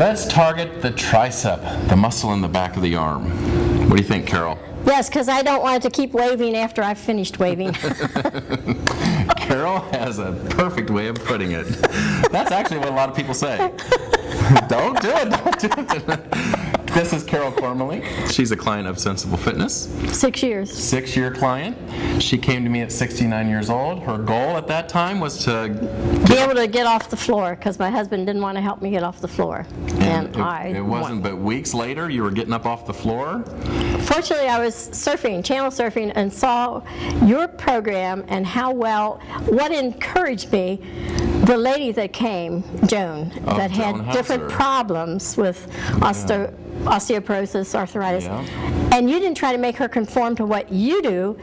Let's target the tricep, the muscle in the back of the arm. What do you think, Carol? Yes, because I don't want it to keep waving after I've finished waving. Carol has a perfect way of putting it. That's actually what a lot of people say. Don't do it, don't do it. This is Carol Kormelink. She's a client of Sensible Fitness. 6 years. 6-year client. She came to me at 69 years old. Her goal at that time was to be able to get off the floor, because my husband didn't want to help me get off the floor. And it wasn't but weeks later you were getting up off the floor? Fortunately, I was surfing, channel surfing, and saw your program and how well, what encouraged me, the lady that came, Joan, that had different problems with osteoporosis, arthritis, and you didn't try to make her conform to what you do.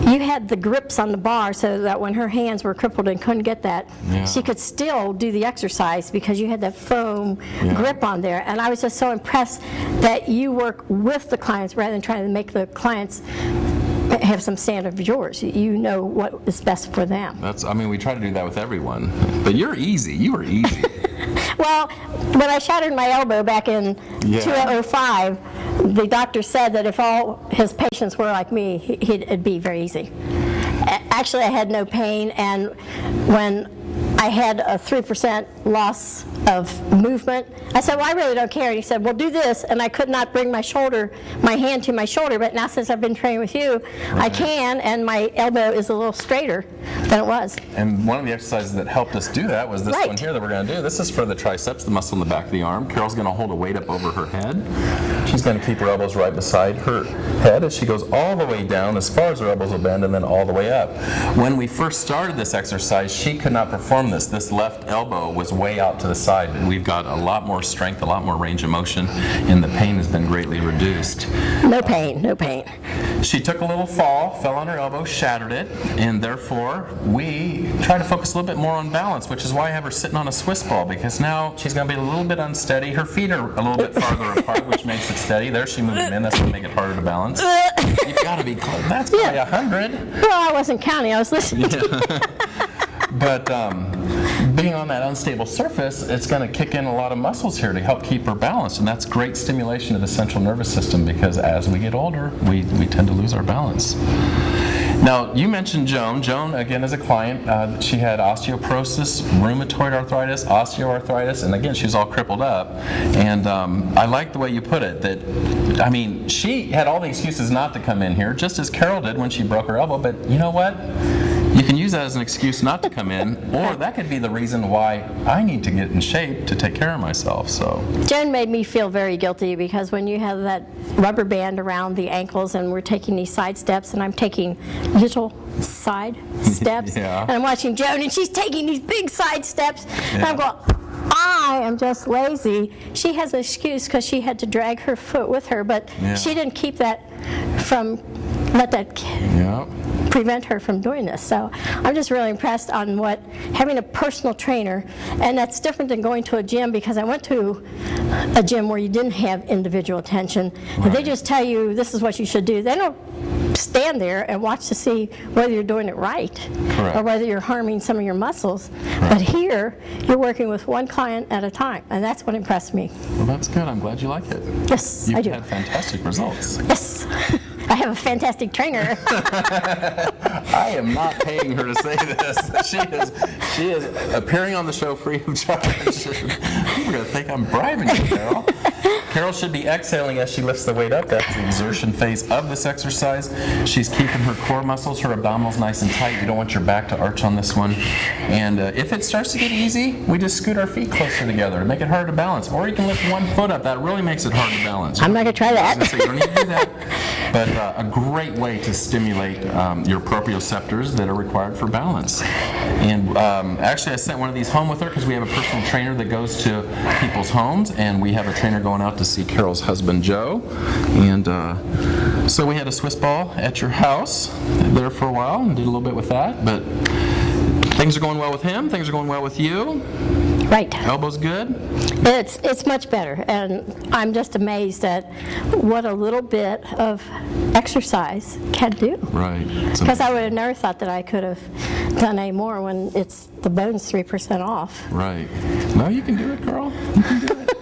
You had the grips on the bar so that when her hands were crippled and couldn't get that, she could still do the exercise because you had that foam grip on there. And I was just so impressed that you work with the clients rather than trying to make the clients have some standard of yours. You know what is best for them. We try to do that with everyone. But you're easy. You were easy. Well, when I shattered my elbow back in 2005, the doctor said that if all his patients were like me, it'd be very easy. Actually, I had no pain, and when I had a 3% loss of movement, I said, well, I really don't care. And he said, well, do this. And I could not bring my hand to my shoulder, but now since I've been training with you, I can, and my elbow is a little straighter than it was. And one of the exercises that helped us do that was this one here that we're going to do. This is for the triceps, the muscle in the back of the arm. Carol's going to hold a weight up over her head. She's going to keep her elbows right beside her head as she goes all the way down as far as her elbows will bend and then all the way up. When we first started this exercise, she could not perform this. This left elbow was way out to the side. And we've got a lot more strength, a lot more range of motion, and the pain has been greatly reduced. No pain, no pain. She took a little fall, fell on her elbow, shattered it, and therefore we try to focus a little bit more on balance, which is why I have her sitting on a Swiss ball, because now she's going to be a little bit unsteady. Her feet are a little bit farther apart, which makes it steady. There she moved them in. That's going to make it harder to balance. You've got to be close. That's probably 100. Well, I wasn't counting. I was listening to you. But being on that unstable surface, it's going to kick in a lot of muscles here to help keep her balanced, and that's great stimulation of the central nervous system, because as we get older, we tend to lose our balance. Now, you mentioned Joan. Joan, again, is a client. She had osteoporosis, rheumatoid arthritis, osteoarthritis, and again, she was all crippled up. And I like the way you put it, that, she had all the excuses not to come in here, just as Carol did when she broke her elbow, but you know what? You can use that as an excuse not to come in, or that could be the reason why I need to get in shape to take care of myself. So Jen made me feel very guilty, because when you have that rubber band around the ankles and we're taking these side steps, and I'm taking little side steps, and I'm watching Joan and she's taking these big side steps, and I'm going, I am just lazy. She has an excuse because she had to drag her foot with her, but she didn't keep that prevent her from doing this. So I'm just really impressed on having a personal trainer, and that's different than going to a gym, because I went to a gym where you didn't have individual attention, and they just tell you this is what you should do. They don't stand there and watch to see whether you're doing it right or whether you're harming some of your muscles. But here, you're working with one client at a time, and that's what impressed me. Well, that's good. I'm glad you like it. Yes, I do. You've had fantastic results. Yes. I have a fantastic trainer. I am not paying her to say this. She is appearing on the show free of charge. People are going to think I'm bribing you, Carol. Carol should be exhaling as she lifts the weight up. That's the exertion phase of this exercise. She's keeping her core muscles, her abdominals nice and tight. You don't want your back to arch on this one. And if it starts to get easy, we just scoot our feet closer together to make it harder to balance. Or you can lift one foot up. That really makes it hard to balance. I'm not going to try that. You don't need to do that. But a great way to stimulate your proprioceptors that are required for balance. And actually, I sent one of these home with her because we have a personal trainer that goes to people's homes, and we have a trainer going out to see Carol's husband, Joe. And so we had a Swiss ball at your house there for a while and did a little bit with that. But things are going well with him. Things are going well with you. Right. Elbow's good? It's much better, and I'm just amazed at what a little bit of exercise can do. Right. Because I would have never thought that I could have done any more when the bone's 3% off. Right. No, you can do it, girl. You can do it.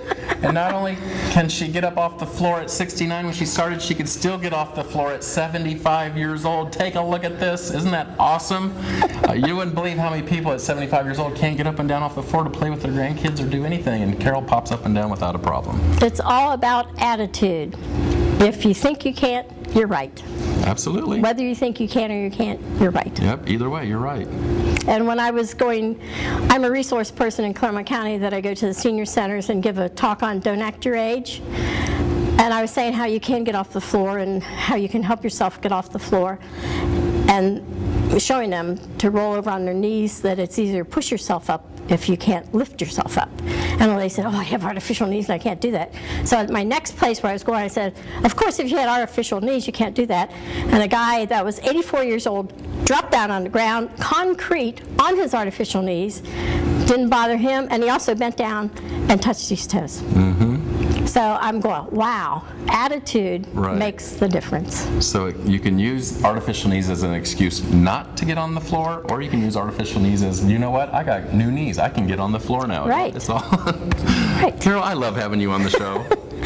And not only can she get up off the floor at 69 when she started, she could still get off the floor at 75 years old. Take a look at this. Isn't that awesome? You wouldn't believe how many people at 75 years old can't get up and down off the floor to play with their grandkids or do anything, and Carol pops up and down without a problem. It's all about attitude. If you think you can't, you're right. Absolutely. Whether you think you can or you can't, you're right. Yep, either way, you're right. And when I was going, I'm a resource person in Claremont County that I go to the senior centers and give a talk on Don't Act Your Age. And I was saying how you can get off the floor and how you can help yourself get off the floor. And showing them to roll over on their knees, that it's easier to push yourself up if you can't lift yourself up. And they said, oh, I have artificial knees and I can't do that. So at my next place where I was going, I said, of course, if you had artificial knees, you can't do that. And a guy that was 84 years old dropped down on the ground, concrete on his artificial knees, didn't bother him, and he also bent down and touched his toes. So I'm going, wow, attitude makes the difference. So you can use artificial knees as an excuse not to get on the floor, or you can use artificial knees as, you know what, I got new knees, I can get on the floor now. Right. It's all. Right. Carol, I love having you on the show.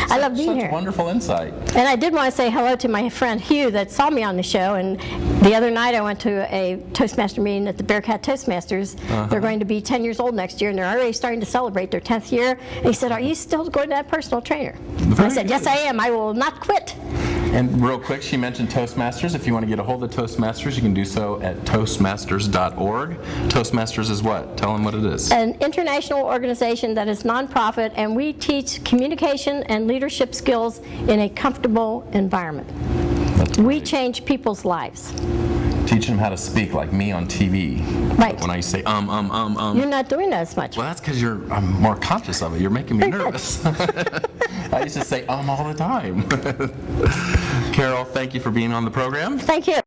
I love being here. Such wonderful insight. And I did want to say hello to my friend Hugh that saw me on the show. And the other night I went to a Toastmaster meeting at the Bearcat Toastmasters. They're going to be 10 years old next year, and they're already starting to celebrate their 10th year. And he said, are you still going to that personal trainer? And I said, yes, I am. I will not quit. And real quick, she mentioned Toastmasters. If you want to get a hold of Toastmasters, you can do so at toastmasters.org. Toastmasters is what? Tell them what it is. An international organization that is nonprofit, and we teach communication and leadership skills in a comfortable environment. We change people's lives. Teaching them how to speak like me on TV. Right. When I say You're not doing that as much. Well, that's because I'm more conscious of it. You're making me nervous. I used to say all the time. Carol, thank you for being on the program. Thank you.